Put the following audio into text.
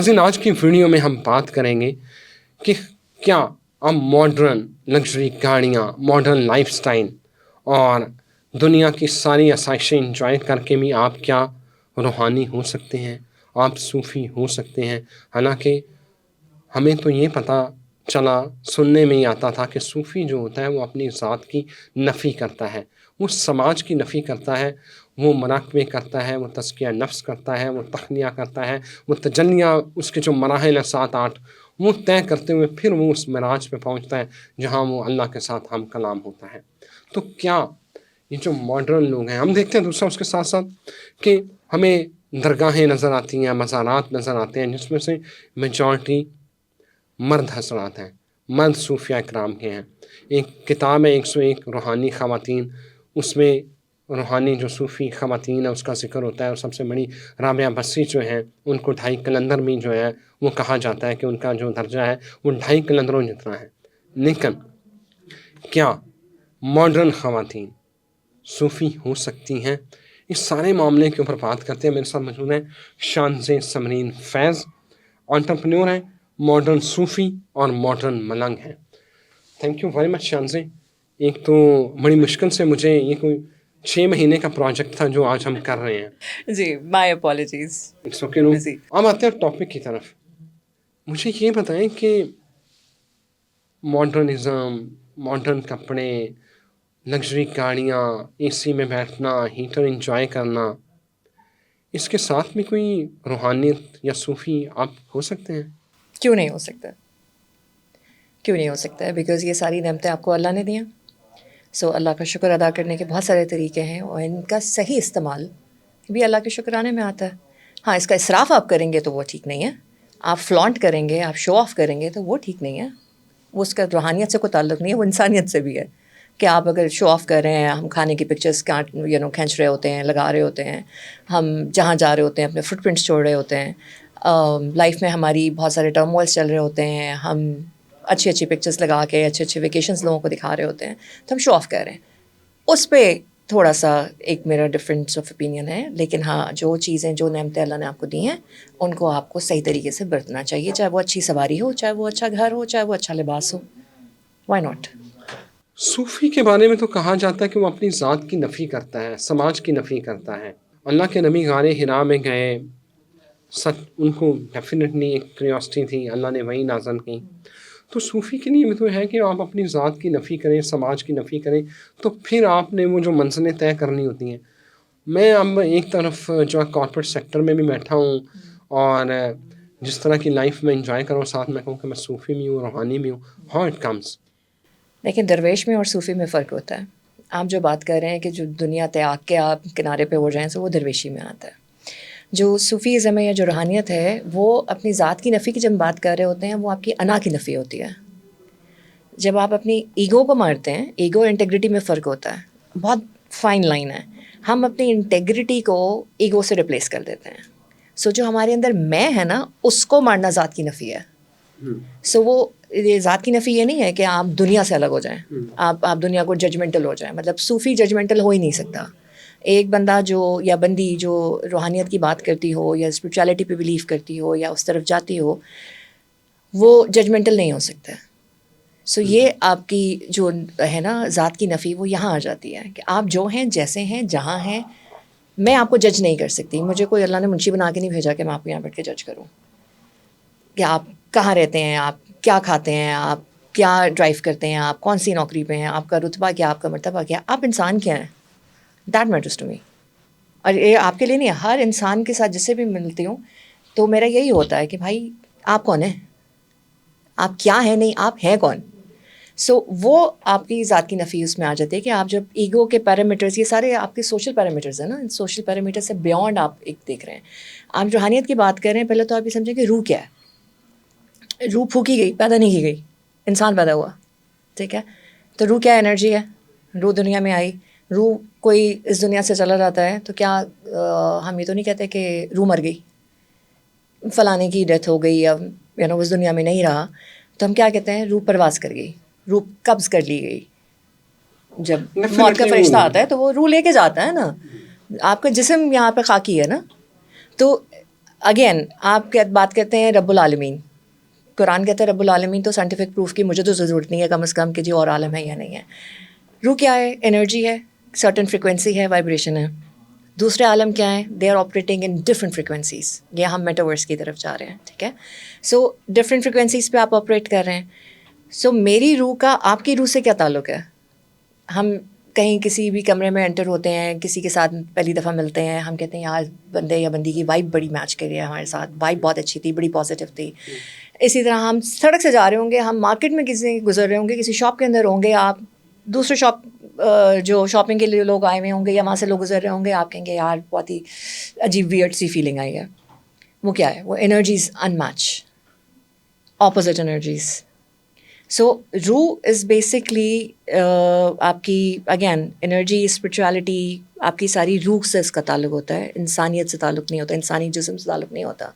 नाज़रीन, आज की वीडियो में हम बात करेंगे कि क्या अब मॉडर्न लग्जरी गाड़ियाँ, मॉडर्न लाइफस्टाइल और दुनिया की सारी आसाइशें इंजॉय करके भी आप क्या रूहानी हो सकते हैं, आप सूफ़ी हो सकते हैं। हालांकि हमें तो ये पता चला, सुनने में ही आता था कि सूफ़ी जो होता है वो अपनी ज़ात की नफ़ी करता है, वो समाज की नफ़ी करता है, वो मराक़बे करता है, वो तज़किया नफ्स करता है, वो तख़लिया करता है, वो तजल्लियाँ, उसके जो मराहिल हैं 7-8 वो तय करते हुए फिर वो उस मेराज पे पहुँचता है जहाँ वो अल्लाह के साथ हम कलाम होता है। तो क्या ये जो मॉडर्न लोग हैं, हम देखते हैं दूसरा उसके साथ साथ कि हमें दरगाहें नज़र आती हैं, मज़ारात नज़र आते हैं जिसमें से मेजॉरिटी मर्द हज़रात हैं, मर्द सूफिया इकराम के हैं। एक किताब है 101 रूहानी ख़वातीन, उसमें रूहानी जो सूफ़ी ख़वातीन है उसका ज़िक्र होता है। और सबसे बड़ी राबिया बस्री जो हैं उनको 2.5 कलंदर में जो है वो कहा जाता है कि उनका जो दर्जा है वो 2.5 कलंदरों जितना है। लेकिन क्या मॉडर्न ख़वातीन सूफ़ी हो सकती हैं? इस सारे मामले के ऊपर बात करते हैं। मेरे साथ मौजूद हैं शानज़ समरीन फैज़, एंटरप्रेन्योर हैं, मॉडर्न सूफ़ी और मॉडर्न मलंग हैं। Thank you very much Shanaz. एक तो बड़ी मुश्किल से मुझे ये कोई 6 महीने का प्रोजेक्ट था जो आज हम कर रहे हैं। जी, my apologies. It's okay no. Busy. अब आते हैं टॉपिक की तरफ। मुझे ये बताएं कि मॉडर्निज़्म, मॉडर्न कपड़े, लग्जरी गाड़ियाँ, एसी में बैठना, हीटर एंजॉय करना, इसके साथ में कोई रूहानियत या सूफ़ी आप हो सकते हैं? क्यों नहीं हो सकता? क्यों नहीं हो सकता है? बिकॉज़ ये सारी नेमतें आपको अल्लाह ने दी हैं। सो अल्लाह का शुक्र अदा करने के बहुत सारे तरीके हैं और इनका सही इस्तेमाल भी अल्लाह के शुक्राने में आता है। हाँ, इसका इसराफ़ आप करेंगे तो वो ठीक नहीं है। आप फ्लॉन्ट करेंगे, आप शो ऑफ़ करेंगे तो वो ठीक नहीं है। वो उसका रूहानियत से कोई ताल्लुक़ नहीं है, वो इंसानियत से भी है कि आप अगर शो ऑफ़ कर रहे हैं, हम खाने की पिक्चर्स खींच रहे होते हैं, लगा रहे होते हैं, हम जहाँ जा रहे होते हैं अपने फुटप्रिंट्स छोड़ रहे होते हैं, लाइफ में हमारी बहुत सारे टर्मोइल्स चल रहे होते हैं, हम अच्छी अच्छी पिक्चर्स लगा के अच्छे अच्छे वेकेशंस लोगों को दिखा रहे होते हैं, तो हम शो ऑफ़ कर रहे हैं। उस पर थोड़ा सा एक मेरा डिफरेंस ऑफ ओपिनियन है। लेकिन हाँ, जो चीज़ें, जो नेमतें अल्लाह ने आपको दी हैं उनको आपको सही तरीके से बरतना चाहिए, चाहे वो अच्छी सवारी हो, चाहे वो अच्छा घर हो, चाहे वो अच्छा लिबास हो। Why not? सूफ़ी के बारे में तो कहा जाता है कि वो अपनी ज़ात की नफ़ी करता है, समाज की नफ़ी करता है। अल्लाह के नबी गारे हिरा में गए, सच उनको डेफिनेटली एक क्यूरियोसिटी थी, अल्लाह ने वही नाज़िल की। तो सूफ़ी के लिए भी तो है कि आप अपनी ज़ात की नफ़ी करें, समाज की नफ़ी करें, तो फिर आपने वो जो मंज़िलें तय करनी होती हैं। मैं अब एक तरफ जो है कॉर्पोरेट सेक्टर में भी बैठा हूँ और जिस तरह की लाइफ में एंजॉय करूँ, साथ में कहूँ कि मैं सूफ़ी भी हूँ, रूहानी भी हूँ, हाउ इट कम्स। लेकिन दरवेश में और सूफ़ी में फ़र्क होता है। आप जो बात कर रहे हैं कि जो दुनिया त्याग के आप किनारे पे हो जाएँ, तो वो दरवेशी में आता है। जो सूफ़ीज़्म है या जो रूहानियत है, वो अपनी ज़ात की नफ़ी की जब बात कर रहे होते हैं, वो आपकी अना की नफ़ी होती है। जब आप अपनी ईगो को मारते हैं, ईगो और इंटेग्रिटी में फ़र्क होता है, बहुत फ़ाइन लाइन है। हम अपनी इंटेग्रिटी को ईगो से रिप्लेस कर देते हैं। सो जो हमारे अंदर मैं है ना, उसको मारना ज़ात की नफ़ी है। सो वो ये ज़ात की नफ़ी ये नहीं है कि आप दुनिया से अलग हो जाएं, आप दुनिया को जजमेंटल हो जाएं। मतलब सूफ़ी जजमेंटल हो ही नहीं सकता। एक बंदा जो या बंदी जो रूहानियत की बात करती हो या स्पिरिचुअलिटी पे बिलीव करती हो या उस तरफ जाती हो, वो जजमेंटल नहीं हो सकता है। सो ये आपकी जो है ना ज़ात की नफ़ी, वो यहाँ आ जाती है कि आप जो हैं, जैसे हैं, जहाँ हैं, मैं आपको जज नहीं कर सकती। मुझे कोई अल्लाह ने मुंशी बना के नहीं भेजा कि मैं आपको यहाँ बैठ के जज करूँ कि आप कहाँ रहते हैं, आप क्या खाते हैं, आप क्या ड्राइव करते हैं, आप कौन सी नौकरी पे हैं, आपका रुतबा क्या, आपका मर्तबा क्या, आप इंसान क्या हैं। That matters to me. और ये आपके लिए नहीं है, हर इंसान के साथ जिससे भी मिलती हूँ तो मेरा यही होता है कि भाई आप कौन हैं, आप क्या हैं, नहीं आप हैं कौन। वो आपकी ज़ात की नफ़ी उसमें आ जाती है कि आप जब ईगो के पैरामीटर्स, ये सारे आपके सोशल पैरामीटर्स हैं ना, इन सोशल पैरामीटर से बियॉन्ड आप एक देख रहे हैं। आप रूहानियत की बात कर रहे हैं, पहले तो आप ये समझें कि रूह क्या है। रूह फूकी गई, पैदा नहीं की गई, इंसान पैदा हुआ, ठीक है। तो रूह क्या एनर्जी है, रूह दुनिया में आई, रूह कोई इस दुनिया से चला जाता है तो क्या हम ये तो नहीं कहते कि रूह मर गई, फलाने की डेथ हो गई या उस दुनिया में नहीं रहा, तो हम क्या कहते हैं, रूह परवास कर गई, रूह कब्ज़ कर ली गई। जब मौत का फरिश्ता आता है तो वो रूह लेके जाता है ना। आपका जिस्म यहाँ पे खाकी है ना, तो اگین آپ بات کرتے ہیں رب العالمین. قرآن کہتا ہے رب العالمین, تو سائنٹیفک پروف کی مجھے تو ضرورت نہیں ہے کم از کم کہ جی اور عالم ہے یا نہیں ہے. روح کیا ہے؟ انرجی ہے, سرٹن فریکوینسی ہے, وائبریشن ہے. دوسرے عالم کیا ہیں؟ They are operating in different frequencies. یہ ہم میٹاورس کی طرف جا رہے ہیں, ٹھیک ہے. سو ڈفرینٹ فریکوینسیز پہ آپ آپریٹ کر رہے ہیں. سو میری روح کا آپ کی روح سے کیا تعلق ہے؟ ہم کہیں کسی بھی کمرے میں انٹر ہوتے ہیں, کسی کے ساتھ پہلی دفعہ ملتے ہیں, ہم کہتے ہیں یار بندے یا بندی کی وائب بڑی میچ کر رہی ہے ہمارے ساتھ, وائب بہت اچھی تھی, بڑی پازیٹیو تھی. اسی طرح ہم سڑک سے جا رہے ہوں گے, ہم مارکیٹ میں کسی گزر رہے ہوں گے, کسی شاپ کے اندر ہوں گے, آپ دوسرے شاپ جو شاپنگ کے لیے لوگ آئے ہوئے ہوں گے یا وہاں سے لوگ گزر رہے ہوں گے, آپ کہیں گے یار بہت ہی عجیب ویئرڈ سی فیلنگ آئی ہے. وہ کیا ہے؟ وہ انرجیز ان میچ, اپوزٹ انرجیز. سو روح از بیسکلی آپ کی اگین انرجی, اسپرچویلٹی, آپ کی ساری روح سے اس کا تعلق ہوتا ہے, انسانیت سے تعلق نہیں ہوتا, انسانی جسم سے تعلق نہیں ہوتا.